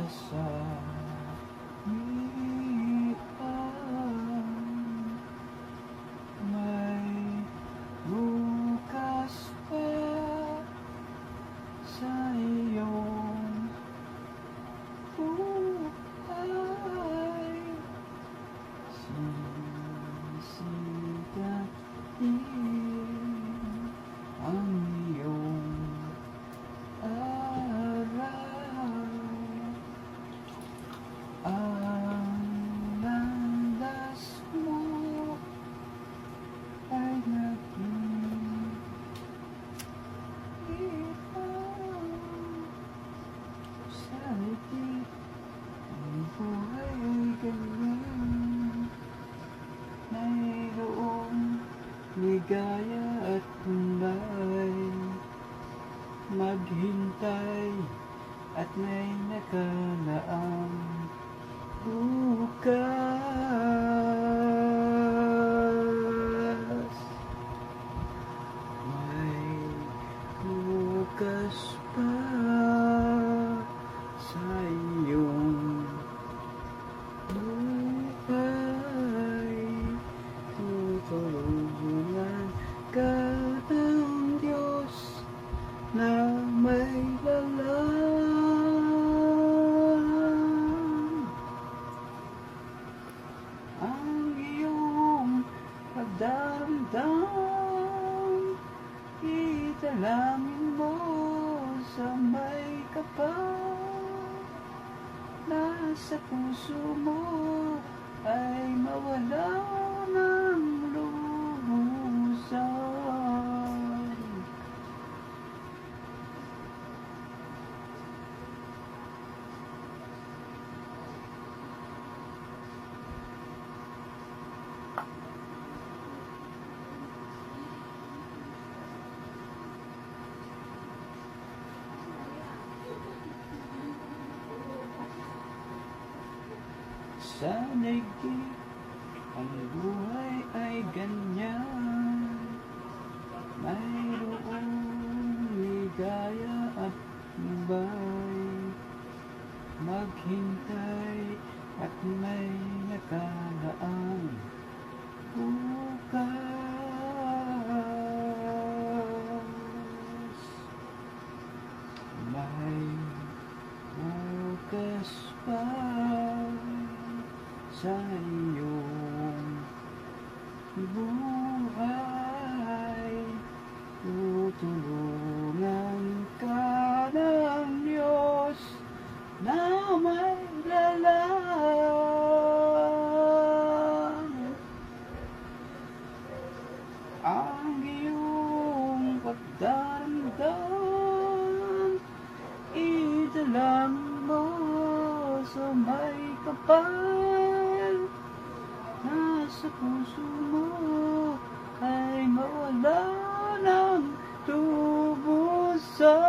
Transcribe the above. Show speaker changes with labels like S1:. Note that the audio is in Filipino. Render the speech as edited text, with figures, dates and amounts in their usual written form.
S1: sa iyan. May bukas pa sa iyong buhay. Sisikapin ang iyong araw. Ang landas mo ay naging ikaw. Sa higit ang buhay ay ganyan, mayroong ligaya at tunay. Maghintay at may nakalaang bukas. May bukas pa sa iyong buhay. Tutulungan ka ng Diyos na may lalang. Ang iyong pagdaramdam, italangin mo sa may kapal. Nasa puso mo ay mawala ng lubusan. Sa daigdig ang buhay ay ganyan, mayroong ligaya at nubay. Maghintay at may nakalaang bukas. May bukas pa sa iyong buhay. Tutulungan ka ng Diyos na may lalang. Ang iyong pagdaramdam, idalangin mo sa may kapal. Nasa puso mo ay mawala ng lubusan.